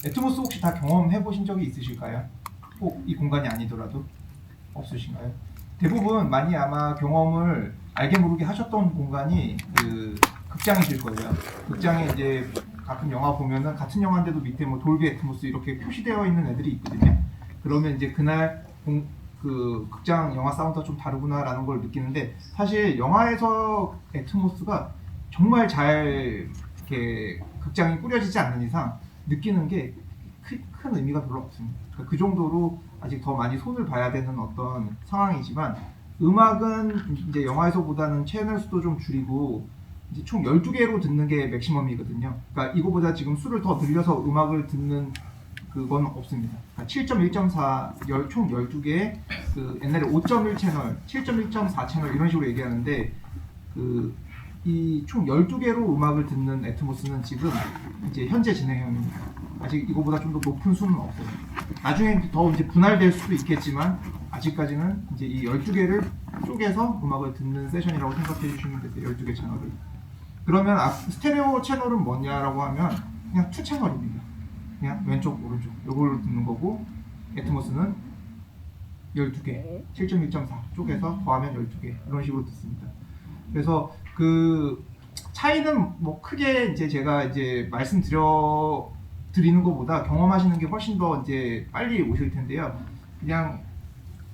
애트모스 혹시 다 경험해 보신 적이 있으실까요? 꼭 이 공간이 아니더라도 없으신가요? 대부분 많이 아마 경험을 알게 모르게 하셨던 공간이 그 극장이실 거예요. 극장에 이제 가끔 영화 보면은 같은 영화인데도 밑에 뭐 돌비 애트모스 이렇게 표시되어 있는 애들이 있거든요. 그러면 이제 그날 그 극장 영화 사운드가 좀 다르구나라는 걸 느끼는데, 사실 영화에서 애트모스가 정말 잘 이렇게 극장이 꾸려지지 않는 이상 느끼는 게 큰 의미가 별로 없습니다. 그러니까 그 정도로 아직 더 많이 손을 봐야 되는 어떤 상황이지만, 음악은 이제 영화에서보다는 채널 수도 좀 줄이고 이제 총 12개로 듣는 게 맥시멈이거든요. 그러니까 이거보다 지금 수를 더 늘려서 음악을 듣는 그건 없습니다. 그러니까 7.1.4 총 12개, 그 옛날에 5.1 채널, 7.1.4 채널 이런 식으로 얘기하는데, 그 이 총 12개로 음악을 듣는 애트모스는 지금 이제 현재 진행형입니다. 아직 이거보다 좀 더 높은 수는 없어요. 나중에 더 이제 분할될 수도 있겠지만 아직까지는 이제 이 12개를 쪼개서 음악을 듣는 세션이라고 생각해 주시면 되세요. 12개 채널을. 그러면 스테레오 채널은 뭐냐라고 하면 그냥 2 채널입니다. 그냥 왼쪽 오른쪽 이걸로 듣는 거고, 애트모스는 12개, 7.1.4 쪼개서 더하면 12개 이런 식으로 듣습니다. 그래서 그 차이는 뭐 크게 이제 제가 이제 드리는 것보다 경험하시는 게 훨씬 더 이제 빨리 오실 텐데요. 그냥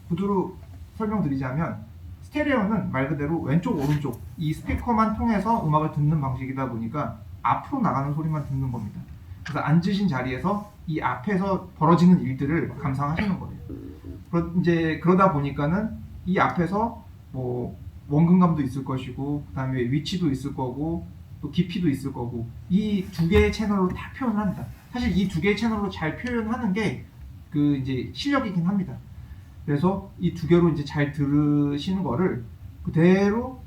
구두로 설명드리자면, 스테레오는 말 그대로 왼쪽 오른쪽 이 스피커만 통해서 음악을 듣는 방식이다 보니까 앞으로 나가는 소리만 듣는 겁니다. 그래서 앉으신 자리에서 이 앞에서 벌어지는 일들을 감상하시는 거예요. 이제 그러다 보니까는 이 앞에서 뭐 원근감도 있을 것이고, 그 다음에 위치도 있을 거고, 또 깊이도 있을 거고, 이 2개의 채널로 다 표현을 합니다. 사실 이 2개의 채널로 잘 표현하는 게 그 이제 실력이긴 합니다. 그래서 이 2개로 이제 잘 들으시는 거를 그대로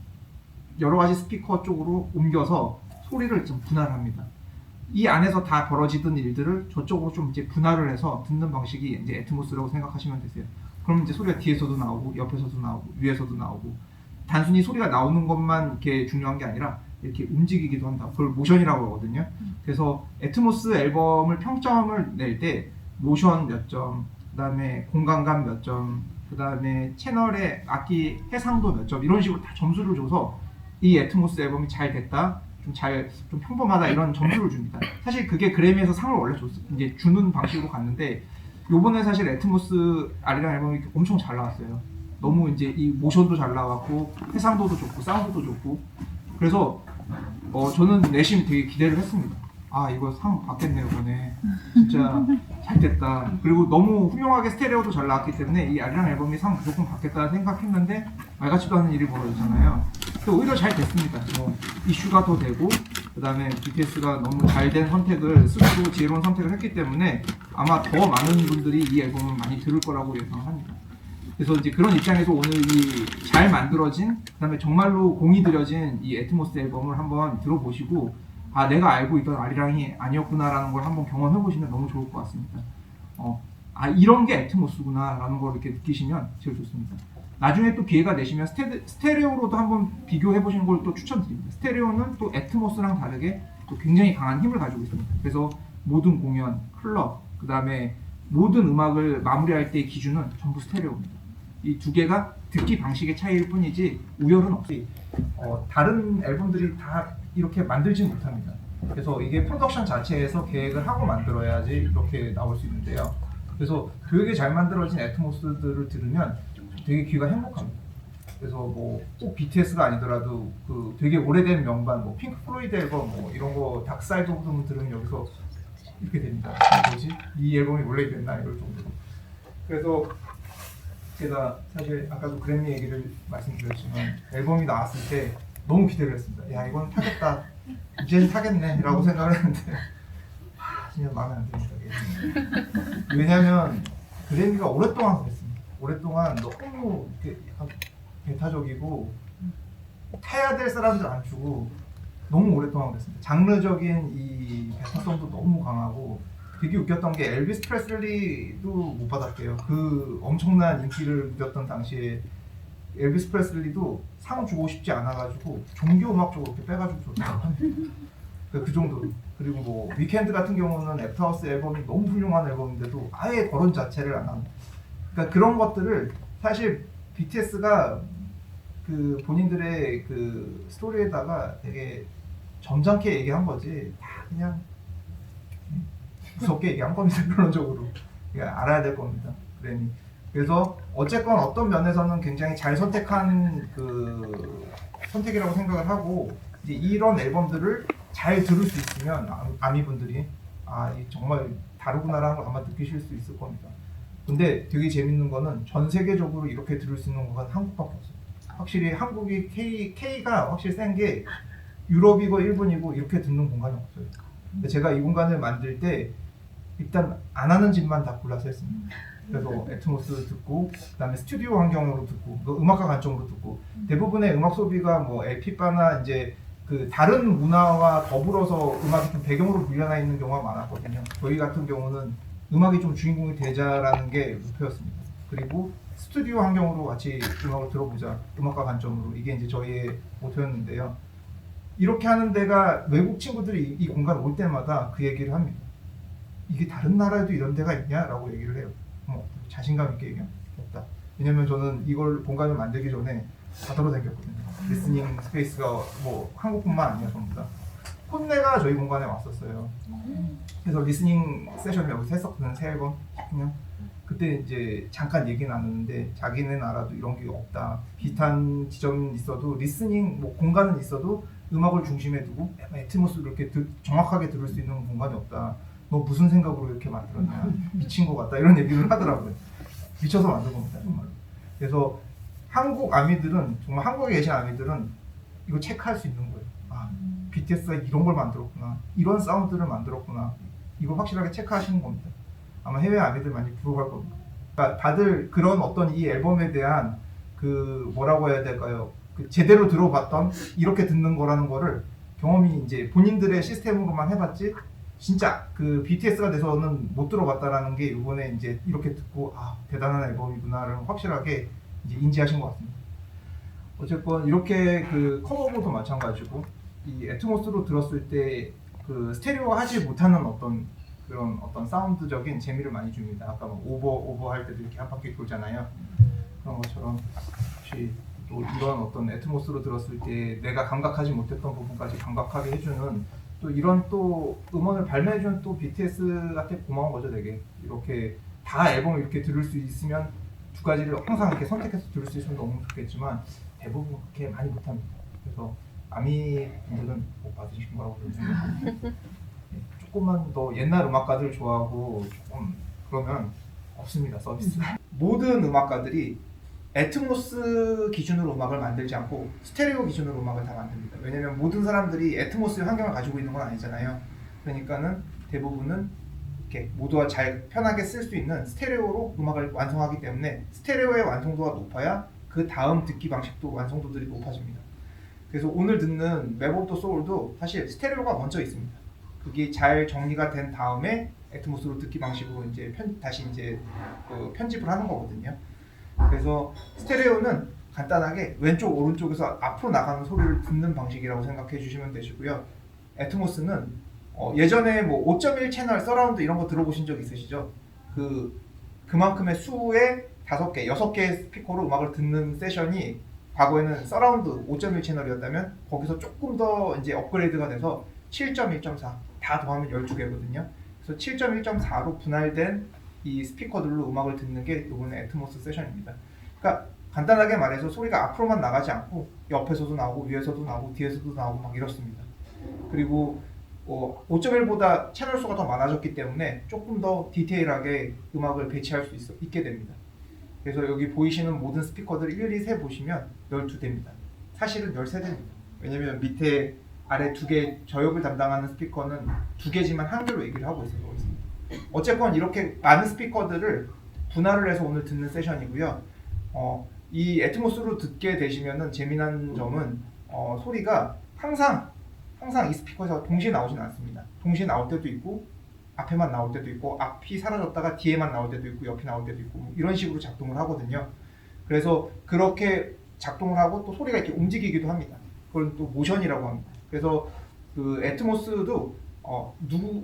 여러 가지 스피커 쪽으로 옮겨서 소리를 좀 분할합니다. 이 안에서 다 벌어지던 일들을 저쪽으로 좀 이제 분할을 해서 듣는 방식이 이제 애트모스라고 생각하시면 되세요. 그럼 이제 소리가 뒤에서도 나오고, 옆에서도 나오고, 위에서도 나오고, 단순히 소리가 나오는 것만 이렇게 중요한 게 아니라 이렇게 움직이기도 한다. 그걸 모션이라고 하거든요. 그래서 애트모스 앨범을 평점을 낼 때 모션 몇 점, 그 다음에 공간감 몇 점, 그 다음에 채널의 악기 해상도 몇 점, 이런 식으로 다 점수를 줘서 이 애트모스 앨범이 잘 됐다, 좀 평범하다, 이런 점수를 줍니다. 사실 그게 그래미에서 상을 원래 이제 주는 방식으로 갔는데, 요번에 사실 애트모스 아리랑 앨범이 엄청 잘 나왔어요. 너무 이제 이 모션도 잘 나왔고, 해상도도 좋고, 사운드도 좋고, 그래서 저는 내심 되게 기대를 했습니다. 아, 이거 상 받겠네요, 이번에. 진짜 잘 됐다. 그리고 너무 훌륭하게 스테레오도 잘 나왔기 때문에 이 아리랑 앨범이 상 무조건 받겠다 생각했는데, 말 같지도 않은 일이 벌어졌잖아요. 오히려 잘 됐습니다. 이슈가 더 되고, 그 다음에 BTS가 너무 잘 된 선택을, 스스로 지혜로운 선택을 했기 때문에 아마 더 많은 분들이 이 앨범을 많이 들을 거라고 예상합니다. 그래서 이제 그런 입장에서 오늘 이 잘 만들어진, 그 다음에 정말로 공이 들여진 이 애트모스 앨범을 한번 들어보시고, 아, 내가 알고 있던 아리랑이 아니었구나라는 걸 한번 경험해 보시면 너무 좋을 것 같습니다. 아, 이런 게 애트모스구나라는 걸 이렇게 느끼시면 제일 좋습니다. 나중에 또 기회가 되시면 스테레오로도 한번 비교해 보시는 걸 또 추천드립니다. 스테레오는 또 애트모스랑 다르게 또 굉장히 강한 힘을 가지고 있습니다. 그래서 모든 공연, 클럽, 그 다음에 모든 음악을 마무리할 때의 기준은 전부 스테레오입니다. 이 2개가 듣기 방식의 차이일 뿐이지 우열은 없이 다른 앨범들이 다 이렇게 만들지 못합니다. 그래서 이게 프로덕션 자체에서 계획을 하고 만들어야지 이렇게 나올 수 있는데요. 그래서 되게 잘 만들어진 애트모스들을 들으면 되게 귀가 행복합니다. 그래서 뭐 꼭 BTS가 아니더라도 그 되게 오래된 명반, 뭐 핑크 플로이드 앨범, 뭐 이런 거 다크사이드 오브 문 들으면 여기서 이렇게 됩니다. 뭐지? 이 앨범이 원래 이랬나, 이럴 정도로. 그래서 제가 사실 아까도 그래미 얘기를 말씀드렸지만, 앨범이 나왔을 때 너무 기대를 했습니다. 야, 이건 타겠다, 이제는 타겠네 라고 생각을 했는데 진짜 마음에 안 듭니다. 왜냐면 그래미가 오랫동안 그랬습니다. 오랫동안 너무 이렇게 배타적이고 타야 될 사람들 안 주고 너무 오랫동안 그랬습니다. 장르적인 이 배타성도 너무 강하고, 되게 웃겼던 게 엘비스 프레슬리도 못 받았대요. 그 엄청난 인기를 누렸던 당시에 엘비스 프레슬리도 상 주고 싶지 않아가지고 종교 음악 쪽으로 이렇게 빼가지고 줬다고 합니다. 그 정도로. 그리고 뭐 위켄드 같은 경우는 애프터하우스 앨범이 너무 훌륭한 앨범인데도 아예 거론 자체를 안 합니다. 그러니까 그런 것들을 사실 BTS가 그 본인들의 그 스토리에다가 되게 점잖게 얘기한 거지 다 그냥 무섭게 얘기한 겁니다. 결론적으로 그러니까 알아야 될 겁니다. 그래니 그래서 어쨌건 어떤 면에서는 굉장히 잘 선택한 그 선택이라고 생각을 하고 이제 이런 앨범들을 잘 들을 수 있으면 아미분들이 정말 다르구나라는 걸 아마 느끼실 수 있을 겁니다. 근데 되게 재밌는 거는 전 세계적으로 이렇게 들을 수 있는 공간 한국밖에 없어요. 확실히 한국이 K가 확실히 센 게 유럽이고 일본이고 이렇게 듣는 공간이 없어요. 근데 제가 이 공간을 만들 때 일단 안 하는 집만 다 골라서 했습니다. 그래서 애트모스 듣고 그다음에 스튜디오 환경으로 듣고 음악가 관점으로 듣고 대부분의 음악 소비가 뭐 LP바나 이제 그 다른 문화와 더불어서 음악이 좀 배경으로 밀려나 있는 경우가 많았거든요. 저희 같은 경우는 음악이 좀 주인공이 되자라는 게 목표였습니다. 그리고 스튜디오 환경으로 같이 음악을 들어보자, 음악가 관점으로. 이게 이제 저희의 모토였는데요. 이렇게 하는 데가 외국 친구들이 이 공간 올 때마다 그 얘기를 합니다. 이게 다른 나라에도 이런 데가 있냐라고 얘기를 해요. 자신감 있게 얘기합니다. 없다. 왜냐면 저는 이걸 공간을 만들기 전에 다 돌아다녔거든요. 리스닝 스페이스가 뭐 한국뿐만 아니라 전부 다. 콘네가 저희 공간에 왔었어요. 그래서 리스닝 세션을 여기서 했었거든요. 새 앨범 10주년. 그때 이제 잠깐 얘기 나누는데 자기네 나라도 이런 게 없다. 비슷한 지점은 있어도 리스닝 뭐 공간은 있어도 음악을 중심에 두고 애트모스를 이렇게 정확하게 들을 수 있는 공간이 없다. 너 무슨 생각으로 이렇게 만들었냐? 미친 것 같다. 이런 얘기를 하더라고요. 미쳐서 만든 겁니다. 정말로. 그래서 한국 아미들은 정말 한국에 계신 아미들은 이거 체크할 수 있는 거예요. BTS가 이런 걸 만들었구나. 이런 사운드를 만들었구나. 이거 확실하게 체크하시는 겁니다. 아마 해외 아미들 많이 부러워할 겁니다. 그러니까 다들 그런 어떤 이 앨범에 대한 그 뭐라고 해야 될까요? 그 제대로 들어봤던 이렇게 듣는 거라는 거를 경험이 이제 본인들의 시스템으로만 해봤지 진짜 그 BTS가 돼서는 못 들어봤다라는 게 이번에 이제 이렇게 듣고 대단한 앨범이구나를 확실하게 이제 인지하신 것 같습니다. 어쨌건 이렇게 그 커버도 마찬가지고 이 애트모스로 들었을 때 그 스테레오 하지 못하는 어떤 그런 어떤 사운드적인 재미를 많이 줍니다. 아까 뭐 오버 할 때도 이렇게 한 바퀴 돌잖아요. 그런 것처럼 혹시 또 이런 어떤 애트모스로 들었을 때 내가 감각하지 못했던 부분까지 감각하게 해주는 또 이런 또 음원을 발매해준 또 BTS한테 고마운 거죠. 되게 이렇게 다 앨범을 이렇게 들을 수 있으면 두 가지를 항상 이렇게 선택해서 들을 수 있으면 너무 좋겠지만 대부분 그렇게 많이 못합니다. 그래서 아미 분들은 못 받으신 거라고 생각합니다. 조금만 더 옛날 음악가들 좋아하고 조금 그러면 없습니다. 서비스. 모든 음악가들이 애트모스 기준으로 음악을 만들지 않고 스테레오 기준으로 음악을 다 만듭니다. 왜냐면 모든 사람들이 애트모스의 환경을 가지고 있는 건 아니잖아요. 그러니까는 대부분은 이렇게 모두가 잘 편하게 쓸 수 있는 스테레오로 음악을 완성하기 때문에 스테레오의 완성도가 높아야 그 다음 듣기 방식도 완성도들이 높아집니다. 그래서 오늘 듣는 맵 오브 더 소울도 사실 스테레오가 먼저 있습니다. 그게 잘 정리가 된 다음에 애트모스로 듣기 방식으로 이제 다시 이제 편집을 하는 거거든요. 그래서 스테레오는 간단하게 왼쪽 오른쪽에서 앞으로 나가는 소리를 듣는 방식이라고 생각해 주시면 되시고요. 애트모스는 예전에 뭐 5.1 채널 서라운드 이런 거 들어보신 적 있으시죠? 그만큼의 수의 5개, 6개의 스피커로 음악을 듣는 세션이 과거에는 서라운드 5.1 채널이었다면 거기서 조금 더 이제 업그레이드가 돼서 7.1.4 다 더하면 12개거든요. 그래서 7.1.4로 분할된 이 스피커들로 음악을 듣는 게 이번에 애트모스 세션입니다. 그러니까 간단하게 말해서 소리가 앞으로만 나가지 않고 옆에서도 나오고 위에서도 나오고 뒤에서도 나오고 막 이렇습니다. 그리고 5.1보다 채널 수가 더 많아졌기 때문에 조금 더 디테일하게 음악을 배치할 수 있게 됩니다. 그래서 여기 보이시는 모든 스피커들 일일이 세 보시면 12대입니다. 사실은 13대입니다. 왜냐면 밑에 아래 2개 저역을 담당하는 스피커는 2개지만 한 개로 얘기를 하고 있어서 그렇습니다. 어쨌건 이렇게 많은 스피커들을 분할을 해서 오늘 듣는 세션이고요. 이 애트모스로 듣게 되시면은 재미난 점은 소리가 항상 이 스피커에서 동시에 나오진 않습니다. 동시에 나올 때도 있고 앞에만 나올 때도 있고 앞이 사라졌다가 뒤에만 나올 때도 있고 옆이 나올 때도 있고 이런 식으로 작동을 하거든요. 그래서 그렇게 작동을 하고 또 소리가 이렇게 움직이기도 합니다. 그걸 또 모션이라고 합니다. 그래서 그 애트모스도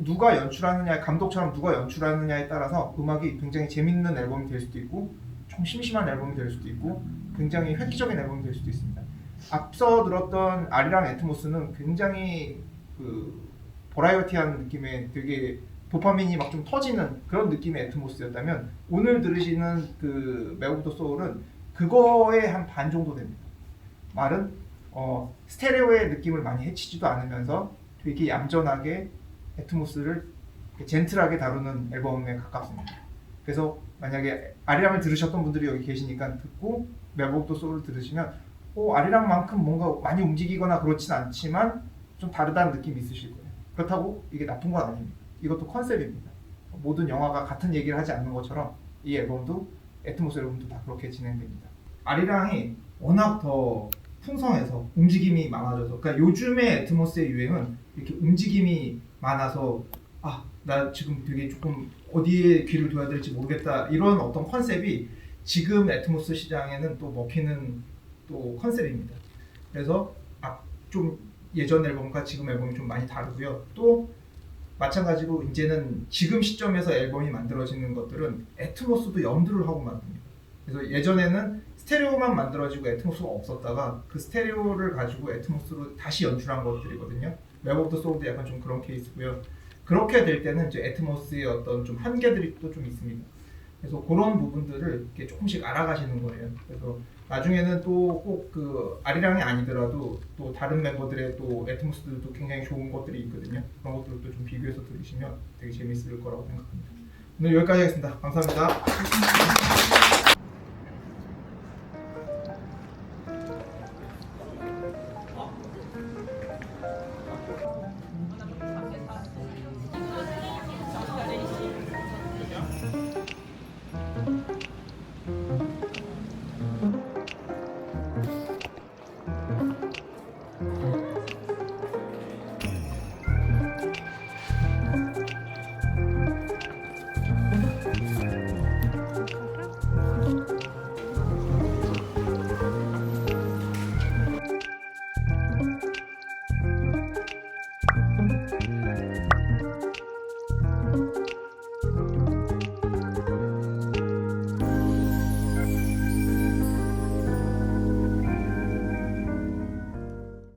누가 연출하느냐, 감독처럼 누가 연출하느냐에 따라서 음악이 굉장히 재밌는 앨범이 될 수도 있고 좀 심심한 앨범이 될 수도 있고 굉장히 획기적인 앨범이 될 수도 있습니다. 앞서 들었던 아리랑 애트모스는 굉장히 그 버라이어티한 느낌의 되게 도파민이 막 좀 터지는 그런 느낌의 애트모스였다면 오늘 들으시는 그 맥 오브 더 소울은 그거의 한 반 정도 됩니다. 말은 스테레오의 느낌을 많이 해치지도 않으면서 되게 얌전하게 애트모스를 젠틀하게 다루는 앨범에 가깝습니다. 그래서 만약에 아리랑을 들으셨던 분들이 여기 계시니까 듣고 맥 오브 더 소울을 들으시면 아리랑만큼 뭔가 많이 움직이거나 그렇진 않지만 좀 다르다는 느낌이 있으실 거예요. 그렇다고 이게 나쁜 건 아닙니다. 이것도 컨셉입니다. 모든 영화가 같은 얘기를 하지 않는 것처럼 이 앨범도 애트모스 앨범도 다 그렇게 진행됩니다. 아리랑이 워낙 더 풍성해서 움직임이 많아져서 그러니까 요즘의 애트모스의 유행은 이렇게 움직임이 많아서 나 지금 되게 조금 어디에 귀를 둬야 될지 모르겠다 이런 어떤 컨셉이 지금 애트모스 시장에는 또 먹히는 또 컨셉입니다. 그래서 좀 예전 앨범과 지금 앨범이 좀 많이 다르고요. 또 마찬가지로 이제는 지금 시점에서 앨범이 만들어지는 것들은 애트모스도 염두를 하고 만듭니다. 그래서 예전에는 스테레오만 만들어지고 애트모스가 없었다가 그 스테레오를 가지고 애트모스로 다시 연출한 것들이거든요. 맥 오브 더 소울도 약간 좀 그런 케이스고요. 그렇게 될 때는 이제 애트모스의 어떤 좀 한계들이 또 좀 있습니다. 그래서 그런 부분들을 이렇게 조금씩 알아가시는 거예요. 그래서 나중에는 또 꼭 그 아리랑이 아니더라도 또 다른 멤버들의 또 애트모스들도 굉장히 좋은 것들이 있거든요. 그런 것들도 좀 비교해서 들으시면 되게 재밌을 거라고 생각합니다. 오늘 여기까지 하겠습니다. 감사합니다.